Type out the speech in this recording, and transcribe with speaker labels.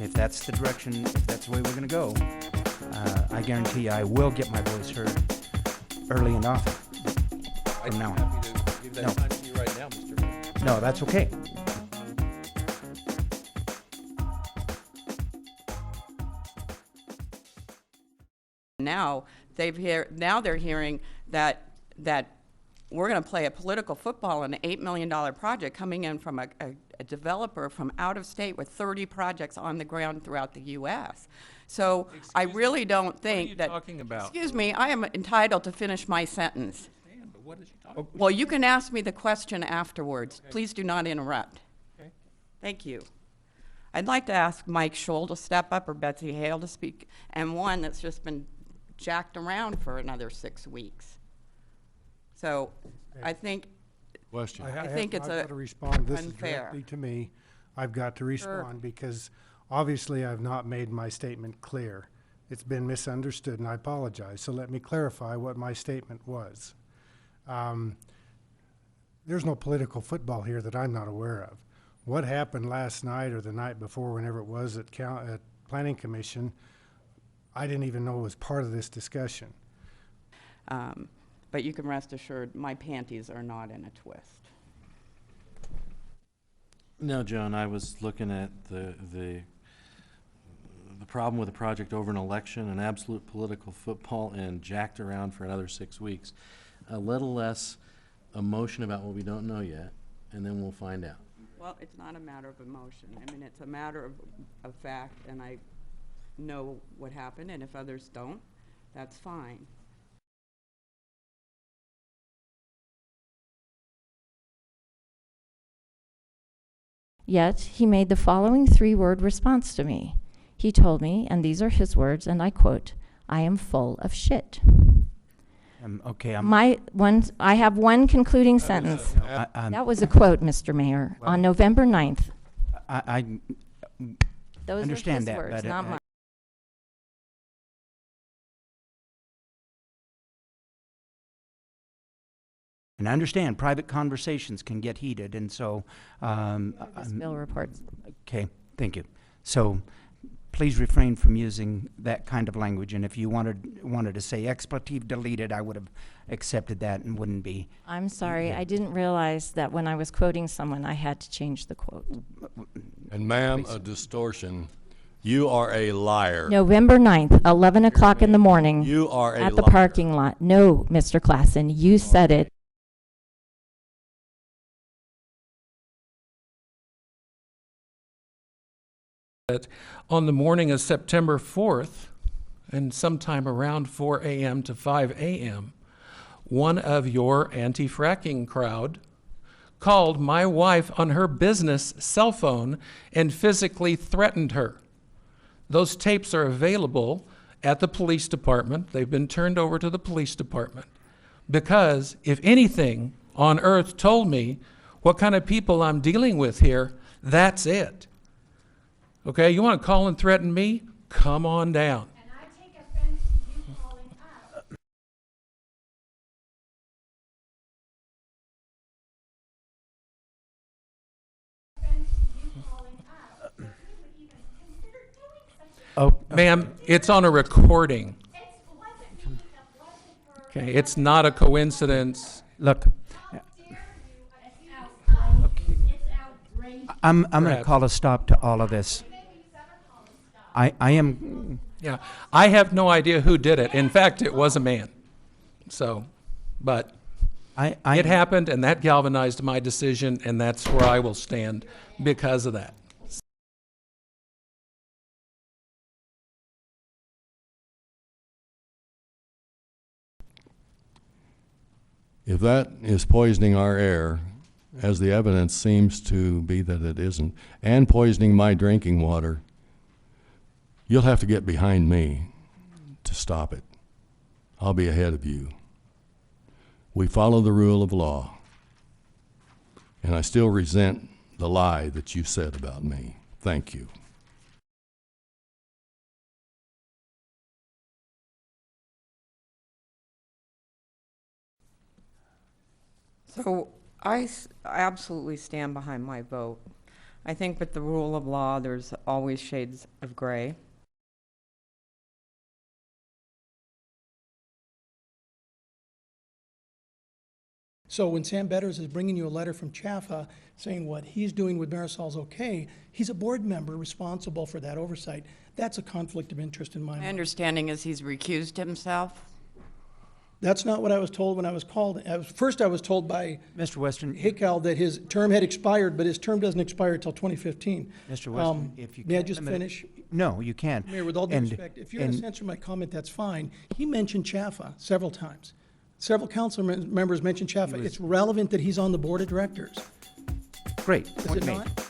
Speaker 1: if that's the direction, if that's the way we're going to go, I guarantee I will get my voice heard early and often from now on.
Speaker 2: I'm happy to give that time to you right now, Mr. Mayor.
Speaker 1: No, that's okay.
Speaker 3: Now they're hearing that we're going to play a political football on an $8 million project coming in from a developer from out of state with 30 projects on the ground throughout the U.S. So I really don't think that.
Speaker 2: What are you talking about?
Speaker 3: Excuse me, I am entitled to finish my sentence.
Speaker 2: But what is she talking about?
Speaker 3: Well, you can ask me the question afterwards. Okay. Please do not interrupt.
Speaker 2: Okay.
Speaker 3: Thank you. I'd like to ask Mike Scholl to step up or Betsy Hale to speak, and one that's just been jacked around for another 6 weeks. So I think
Speaker 4: Question.
Speaker 3: I think it's
Speaker 5: I've got to respond. This
Speaker 3: unfair.
Speaker 5: is directly to me. I've got to respond because obviously I've not made my statement clear. It's been misunderstood, and I apologize. So let me clarify what my statement was. There's no political football here that I'm not aware of. What happened last night or the night before, whenever it was at Planning Commission, I didn't even know it was part of this discussion.
Speaker 3: but you can rest assured my panties are not in a twist.
Speaker 4: No, John, I was looking at the problem with the project over an election, an absolute political football, and jacked around for another 6 weeks. A little less emotion about what we don't know yet, and then we'll find out.
Speaker 3: Well, it's not a matter of emotion. I mean, it's a matter of fact, and I know what happened, and if others don't, that's fine.
Speaker 6: Yet he made the following 3-word response to me. He told me, and these are his words, and I quote, "I am full of shit."
Speaker 1: Okay,
Speaker 6: I have one concluding sentence. That was a quote, Mr. Mayor, on November 9th.
Speaker 1: I
Speaker 6: Those
Speaker 1: understand
Speaker 6: are his
Speaker 1: that,
Speaker 6: words,
Speaker 1: but
Speaker 6: not mine.
Speaker 1: and I understand private conversations can get heated, and so
Speaker 6: This bill reports.
Speaker 1: okay, thank you. So please refrain from using that kind of language, and if you wanted to say expletive deleted, I would have accepted that and wouldn't be.
Speaker 6: I'm sorry, I didn't realize that when I was quoting someone, I had to change the quote.
Speaker 7: And ma'am, a distortion. You are a liar.
Speaker 6: November 9th, 11 o'clock in the morning.
Speaker 7: You are a
Speaker 6: At the
Speaker 7: liar.
Speaker 6: parking lot. No, Mr. Klassen, you said it.
Speaker 2: On the morning of September 4th, and sometime around 4 a.m. to 5 a.m., one of your anti-fracking crowd called my wife on her business cell phone and physically threatened her. Those tapes are available at the police department. They've been turned over to the police department because if anything on earth told me what kind of people I'm dealing with here, that's it. Okay, you want to call and threaten me? Come on down.
Speaker 8: And I take offense to you calling us. Offense to you calling us. That we would even consider doing such a
Speaker 2: Ma'am, it's on a recording.
Speaker 8: It wasn't for
Speaker 2: Okay, it's not a coincidence.
Speaker 1: Look,
Speaker 8: how dare you accuse us. It's outrageous.
Speaker 1: I'm going to
Speaker 2: Perhaps.
Speaker 1: call a stop to all of this.
Speaker 8: Maybe you ever call us stop.
Speaker 1: I am.
Speaker 2: Yeah, I have no idea who did it. In fact, it was a man. So, but it happened, and that galvanized my decision, and that's where I will stand because of that.
Speaker 7: If that is poisoning our air, as the evidence seems to be that it isn't, and poisoning my drinking water, you'll have to get behind me to stop it. I'll be ahead of you. We follow the rule of law, and I still resent the lie that you said about me. Thank you.
Speaker 3: So I absolutely stand behind my vote. I think with the rule of law, there's always shades of gray.
Speaker 9: So when Sam Betters is bringing you a letter from Chaffa saying what he's doing with Marisol's okay, he's a board member responsible for that oversight. That's a conflict of interest in my
Speaker 3: My
Speaker 9: mind.
Speaker 3: understanding is he's recused himself.
Speaker 9: That's not what I was told when I was called. First, I was told by
Speaker 1: Mr. Weston,
Speaker 9: Hickel that his term had expired, but his term doesn't expire until 2015.
Speaker 1: Mr. Weston, if you
Speaker 9: May I
Speaker 1: can't
Speaker 9: just
Speaker 1: limit it-
Speaker 9: finish?
Speaker 1: No, you can't.
Speaker 9: Mayor, with all due
Speaker 1: And-
Speaker 9: respect, if you're going to
Speaker 1: and-
Speaker 9: censor my comment, that's fine. He mentioned Chaffa several times. Several council members mentioned Chaffa. It's relevant that he's on the board of directors.
Speaker 1: Great,
Speaker 9: Is
Speaker 1: point
Speaker 9: it
Speaker 1: made.
Speaker 9: not?